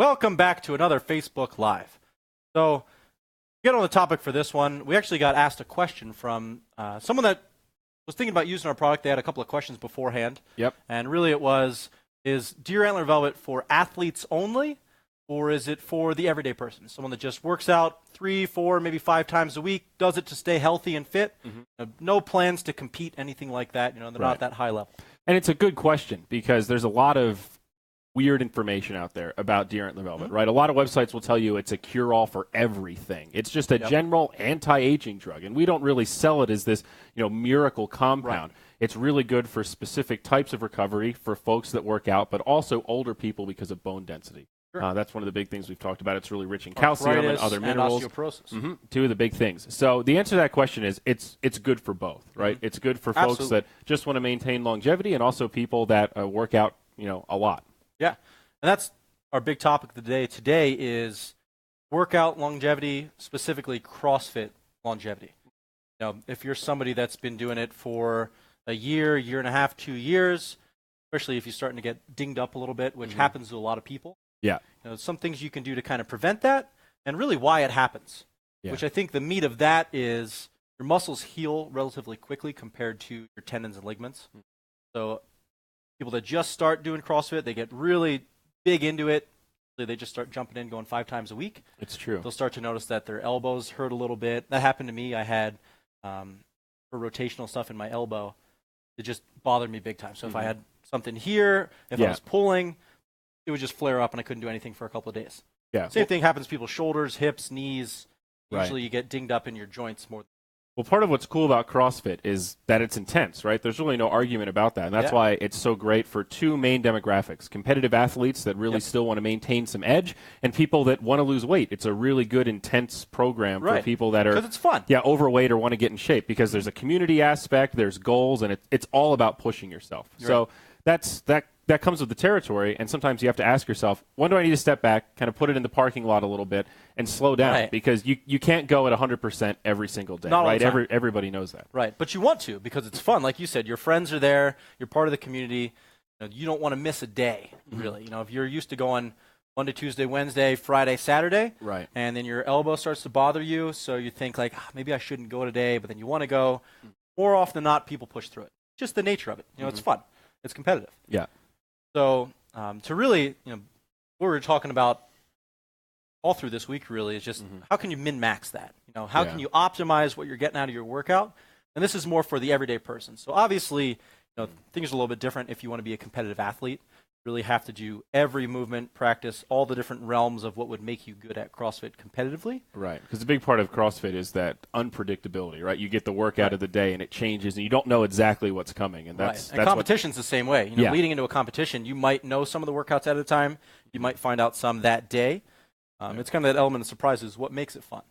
Welcome back to another Facebook Live. So, to get on the topic for this one, we actually got asked a question from someone that was thinking about using our product. They had a couple of questions beforehand. Yep. And really it was, is Deer Antler Velvet for athletes only, or is it for the everyday person? Someone that just works out 3, 4, maybe 5 times a week, does it to stay healthy and fit, no plans to compete, anything like that. They're not that high level. And it's a good question because there's a lot of weird information out there about Deer Antler Velvet, right? A lot of websites will tell you it's a cure-all for everything. It's just a general anti-aging drug, and we don't really sell it as this, miracle compound. Right. It's really good for specific types of recovery for folks that work out, but also older people because of bone density. Sure. That's one of the big things we've talked about. It's really rich in calcium and other minerals. And osteoporosis. Two of the big things. So the answer to that question is it's good for both, right? It's good for folks that just want to maintain longevity and also people that work out, a lot. Yeah, and that's our big topic of the day. Today is workout longevity, specifically CrossFit longevity. If you're somebody that's been doing it for a year, year and a half, 2 years, especially if you're starting to get dinged up a little bit, which happens to a lot of people. Yeah. Some things you can do to kind of prevent that, and really why it happens. Yeah. Which I think the meat of that is your muscles heal relatively quickly compared to your tendons and ligaments. So people that just start doing CrossFit, they get really big into it. They just start jumping in, going 5 times a week. It's true. They'll start to notice that their elbows hurt a little bit. That happened to me. I had for rotational stuff in my elbow. It just bothered me big time. So if I had something here, if I was pulling, it would just flare up and I couldn't do anything for a couple of days. Yeah. Same thing happens to people's shoulders, hips, knees. Usually you get dinged up in your joints more. Well, part of what's cool about CrossFit is that it's intense, right? There's really no argument about that. And that's why it's so great for 2 main demographics. Competitive athletes that really still want to maintain some edge and people that want to lose weight. It's a really good, intense program for people that are it's fun. Overweight or want to get in shape because there's a community aspect, there's goals, and it's all about pushing yourself. So that comes with the territory, and sometimes you have to ask yourself, when do I need to step back, kind of put it in the parking lot a little bit, and slow down? Because you can't go at 100% every single day, right? Everybody knows that. Right, but you want to because it's fun. Like you said, your friends are there, you're part of the community. You don't want to miss a day, really. If you're used to going Monday, Tuesday, Wednesday, Friday, Saturday, and then your elbow starts to bother you, so you think like, maybe I shouldn't go today, but then you want to go. More often than not, people push through it. Just the nature of it. It's fun. It's competitive. Yeah. So to really, what we're talking about all through this week really is just how can you min-max that? How can you optimize what you're getting out of your workout? And this is more for the everyday person. So obviously, things are a little bit different if you want to be a competitive athlete. You really have to do every movement, practice all the different realms of what would make you good at CrossFit competitively. Right, because a big part of CrossFit is that unpredictability, right? You get the workout of the day and it changes and you don't know exactly what's coming. And that's competition's the same way. Leading into a competition, you might know some of the workouts at a time. You might find out some that day. It's kind of that element of surprise is what makes it fun.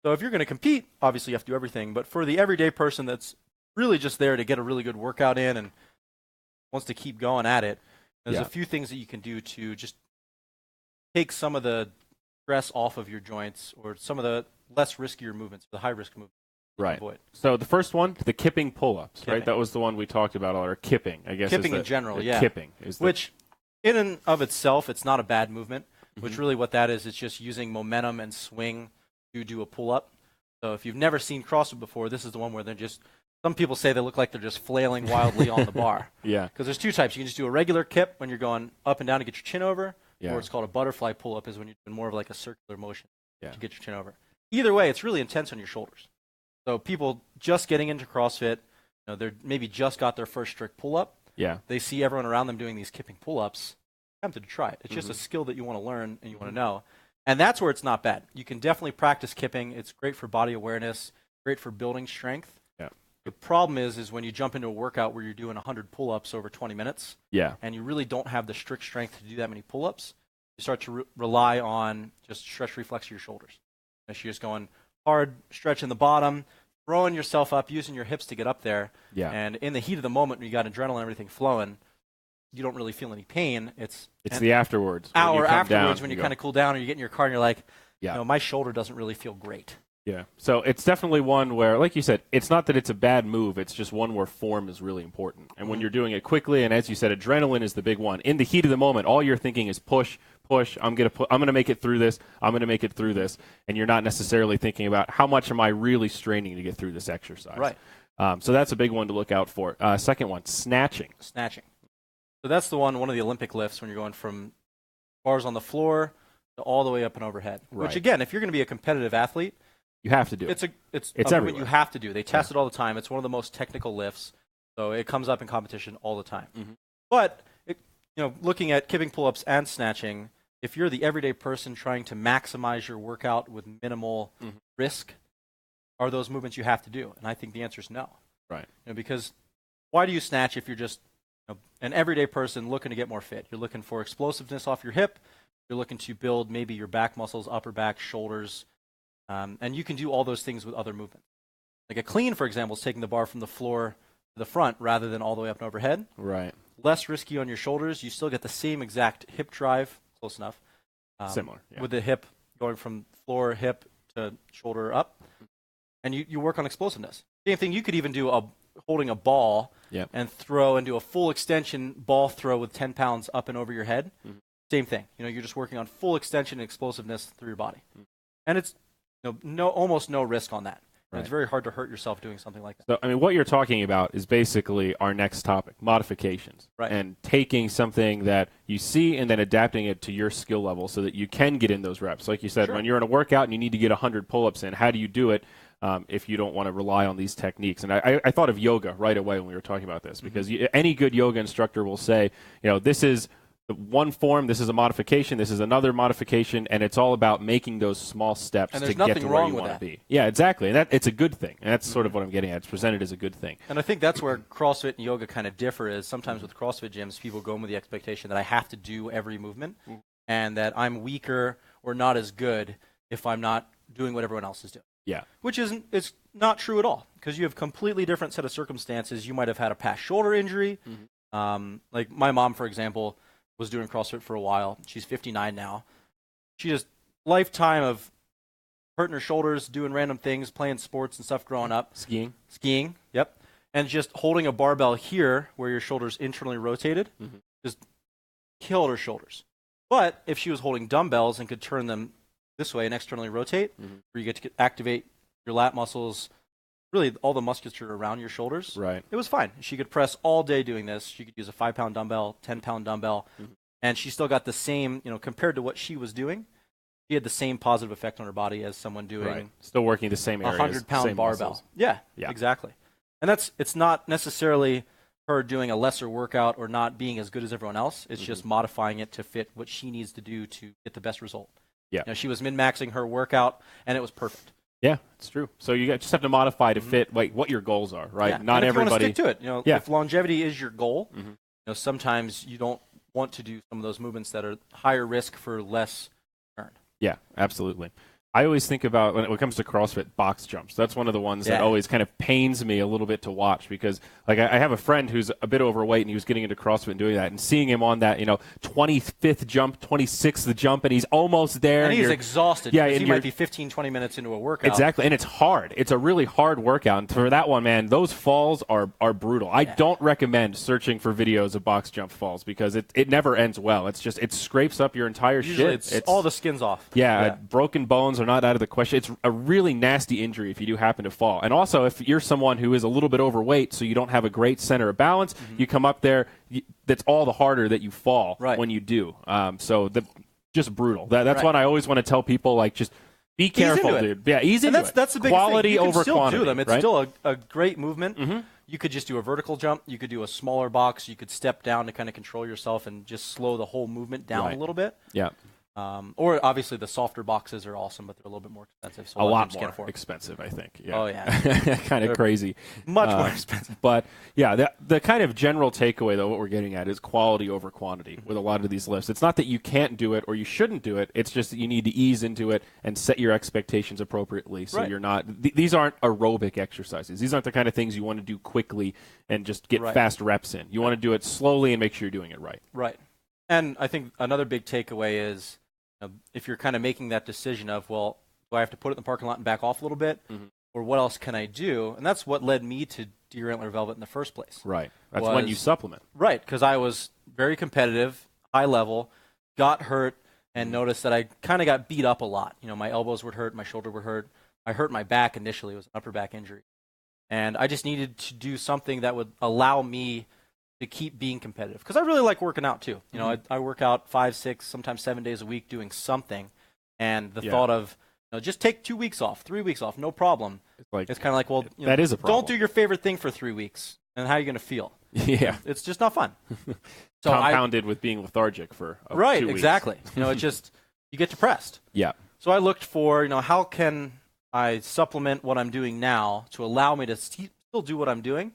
So if you're going to compete, obviously you have to do everything. But for the everyday person that's really just there to get a really good workout in and wants to keep going at it, there's a few things that you can do to just take some of the stress off of your joints or some of the less riskier movements, the high-risk movements. Right. So the first one, the kipping pull-ups, right? That was the one we talked about, or kipping, I guess. Kipping in general, Kipping. Which, in and of itself, it's not a bad movement, which really what that is, it's just using momentum and swing to do a pull-up. So if you've never seen CrossFit before, this is the one where they're just, some people say they look like they're just flailing wildly on the bar. Yeah. Because there's 2 types. You can just do a regular kip when you're going up and down to get your chin over, or it's called a butterfly pull-up is when you're doing more of like a circular motion to get your chin over. Either way, it's really intense on your shoulders. So people just getting into CrossFit, they're maybe just got their first strict pull-up. Yeah. They see everyone around them doing these kipping pull-ups. Tempted to try it. It's just a skill that you want to learn and you want to know. And that's where it's not bad. You can definitely practice kipping. It's great for body awareness, great for building strength. Yeah. The problem is when you jump into a workout where you're doing 100 pull-ups over 20 minutes, and you really don't have the strict strength to do that many pull-ups, you start to rely on just stretch reflex of your shoulders. You're just going hard, stretching the bottom, throwing yourself up, using your hips to get up there. Yeah. And in the heat of the moment, when you got adrenaline and everything flowing, you don't really feel any pain. It's the afterwards. Hour afterwards when you kind of cool down or you get in your car and you're like, my shoulder doesn't really feel great. Yeah. So it's definitely one where, like you said, it's not that it's a bad move. It's just one where form is really important. And when you're doing it quickly, and as you said, adrenaline is the big one. In the heat of the moment, all you're thinking is push, push. I'm gonna make it through this. I'm gonna make it through this, and you're not necessarily thinking about how much am I really straining to get through this exercise. Right. So that's a big one to look out for. Second one, snatching. Snatching. So that's the one of the Olympic lifts when you're going from bars on the floor to all the way up and overhead. Right. Which again, if you're going to be a competitive athlete, you have to do it. It's everywhere. You have to do. They test it all the time. It's one of the most technical lifts, so it comes up in competition all the time. But looking at kipping pull-ups and snatching, if you're the everyday person trying to maximize your workout with minimal risk, are those movements you have to do? And I think the answer is no. Right. Because why do you snatch if you're just an everyday person looking to get more fit? You're looking for explosiveness off your hip. You're looking to build maybe your back muscles, upper back, shoulders. And you can do all those things with other movements. Like a clean, for example, is taking the bar from the floor to the front rather than all the way up and overhead. Right. Less risky on your shoulders. You still get the same exact hip drive, close enough. Similar. Yeah. With the hip going from floor, hip to shoulder up. And you work on explosiveness. Same thing, you could even do holding a ball and throw and do a full extension ball throw with 10 pounds up and over your head. Same thing. You're just working on full extension and explosiveness through your body. And it's almost no risk on that. Right. It's very hard to hurt yourself doing something like that. So, I mean, what you're talking about is basically our next topic, modifications. Right. And taking something that you see and then adapting it to your skill level so that you can get in those reps. Like you said, when you're in a workout and you need to get 100 pull-ups in, how do you do it if you don't want to rely on these techniques? And I thought of yoga right away when we were talking about this, because any good yoga instructor will say, this is the one form, this is a modification, this is another modification, and it's all about making those small steps to get to where you want to be. Yeah, exactly. And it's a good thing. And that's sort of what I'm getting at. It's presented as a good thing. And I think that's where CrossFit and yoga kind of differ, is sometimes with CrossFit gyms, people go in with the expectation that I have to do every movement and that I'm weaker or not as good if I'm not doing what everyone else is doing. Yeah. Which it's not true at all, because you have completely different set of circumstances. You might have had a past shoulder injury. Like my mom, for example, was doing CrossFit for a while. She's 59 now. She just lifetime of hurting her shoulders, doing random things, playing sports and stuff growing up. Skiing, yep. And just holding a barbell here where your shoulders internally rotated, just killed her shoulders. But if she was holding dumbbells and could turn them this way and externally rotate, where you get to activate your lat muscles, really all the musculature around your shoulders. Right. It was fine. She could press all day doing this. She could use a 5-pound dumbbell, 10-pound dumbbell, and she still got the same, compared to what she was doing, she had the same positive effect on her body as someone doing still working the same areas, 100-pound barbell. Muscles. Yeah, exactly. And it's not necessarily her doing a lesser workout or not being as good as everyone else. It's just modifying it to fit what she needs to do to get the best result. Yeah. She was min-maxing her workout, and it was perfect. Yeah, it's true. So you just have to modify to fit what your goals are, right? Yeah. Not and if everybody. You want to stick to it. If longevity is your goal, sometimes you don't want to do some of those movements that are higher risk for less return. Yeah, absolutely. I always think about, when it comes to CrossFit, box jumps. That's one of the ones that always kind of pains me a little bit to watch, because I have a friend who's a bit overweight and he was getting into CrossFit and doing that, and seeing him on that 25th jump, 26th jump, and he's almost there. And he's exhausted. Yeah, he might be 15, 20 minutes into a workout. Exactly, and it's hard. It's a really hard workout. And for that one, man, those falls are brutal. I don't recommend searching for videos of box jump falls, because it never ends well. It's just, it scrapes up your entire Usually shit. It's all the skin's off. Yeah, broken bones are not out of the question. It's a really nasty injury if you do happen to fall. And also, if you're someone who is a little bit overweight, so you don't have a great center of balance, you come up there, that's all the harder that you fall when you do. Just brutal. That's what I always want to tell people, just be careful, dude. Yeah, ease into it. That's the big quality thing. You over can still quantity. Do them. It's still a great movement. You could just do a vertical jump. You could do a smaller box. You could step down to kind of control yourself and just slow the whole movement down a little bit. Yeah. Or obviously the softer boxes are awesome, but they're a little bit more expensive. So a lot more expensive, I think. Yeah. Oh, yeah. Kind of crazy. Much more expensive. But, yeah, the kind of general takeaway, though, what we're getting at is quality over quantity with a lot of these lifts. It's not that you can't do it or you shouldn't do it. It's just that you need to ease into it and set your expectations appropriately, so you're not these aren't aerobic exercises. These aren't the kind of things you want to do quickly and just get fast reps in. You want to do it slowly and make sure you're doing it right. Right. And I think another big takeaway is, if you're kind of making that decision of, well, do I have to put it in the parking lot and back off a little bit, or what else can I do? And that's what led me to Deer Antler Velvet in the first place. Right. That's when you supplement. Right, because I was very competitive, high level, got hurt, and noticed that I kind of got beat up a lot. You know, my elbows would hurt, my shoulder would hurt. I hurt my back initially. It was an upper back injury. And I just needed to do something that would allow me to keep being competitive. Because I really like working out too. You know, I work out 5, 6, sometimes 7 days a week doing something. And the thought of, you know, just take 2 weeks off, 3 weeks off, no problem. It's kind of like, well, you know, that is a problem. Don't do your favorite thing for 3 weeks. And how are you going to feel? Yeah. It's just not fun. So compounded with being lethargic for 2 weeks. Right, exactly. You know, it just, you get depressed. Yeah. So I looked for, you know, how can I supplement what I'm doing now to allow me to still do what I'm doing.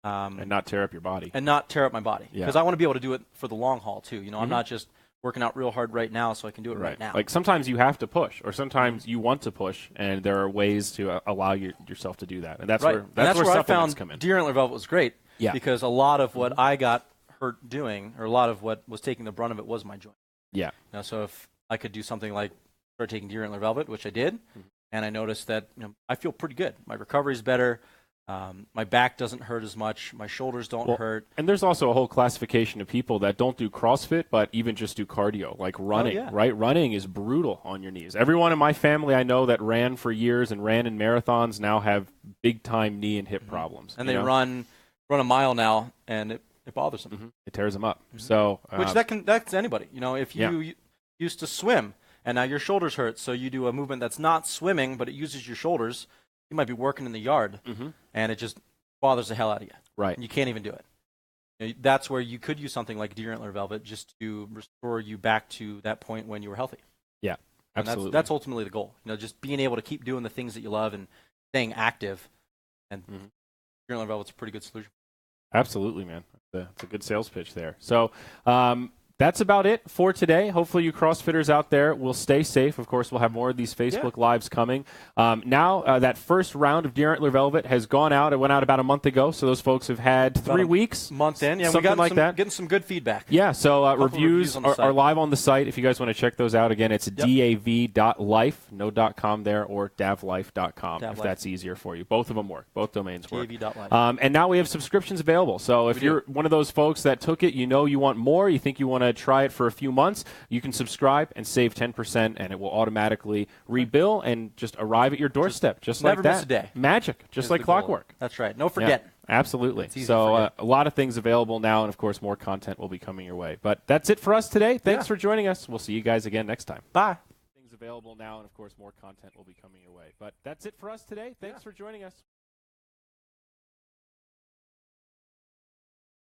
And not tear up your body. And not tear up my body. Because I want to be able to do it for the long haul, too. You know, I'm not just working out real hard right now so I can do it right now. Like sometimes you have to push, or sometimes you want to push, and there are ways to allow yourself to do that. And that's where I found Deer Antler Velvet was great. Yeah. Because a lot of what I got hurt doing, or a lot of what was taking the brunt of it, was my joint. Yeah. You know, so if I could do something like start taking Deer Antler Velvet, which I did, and I noticed that, you know, I feel pretty good. My recovery's better. My back doesn't hurt as much. My shoulders don't hurt. And there's also a whole classification of people that don't do CrossFit, but even just do cardio, like running, right? Running is brutal on your knees. Everyone in my family I know that ran for years and ran in marathons now have big-time knee and hip problems. And they run a mile now, and it bothers them. It tears them up. So, which that's anybody. You know, if you used to swim, and now your shoulders hurt, so you do a movement that's not swimming, but it uses your shoulders, you might be working in the yard, and it just bothers the hell out of you. Right. And you can't even do it. You know, that's where you could use something like Deer Antler Velvet just to restore you back to that point when you were healthy. Yeah, absolutely. And that's ultimately the goal. You know, just being able to keep doing the things that you love and staying active. And Deer Antler Velvet's a pretty good solution. Absolutely, man. It's a good sales pitch there. So, that's about it for today. Hopefully you CrossFitters out there will stay safe. Of course, we'll have more of these Facebook Lives coming. Now, that first round of Deer Antler Velvet has gone out. It went out about a month ago, so those folks have had 3 weeks. Month in. Yeah, something like that. Getting some good feedback. Yeah, so reviews are live on the site. If you guys want to check those out, again, it's dav.life, no .com there, or davlife.com if that's easier for you. Both of them work. Both domains work. dav.life. And now we have subscriptions available. So if you're one of those folks that took it, you know you want more, you think you want to try it for a few months, you can subscribe and save 10%, and it will automatically rebill and just arrive at your doorstep, just like that. Never miss a day. Magic, just like clockwork. That's right. No forgetting. Yeah, absolutely. So a lot of things available now, and of course more content will be coming your way. But that's it for us today. Thanks for joining us. We'll see you guys again next time. Bye. Things available now, and of course more content will be coming your way. But that's it for us today. Thanks for joining us.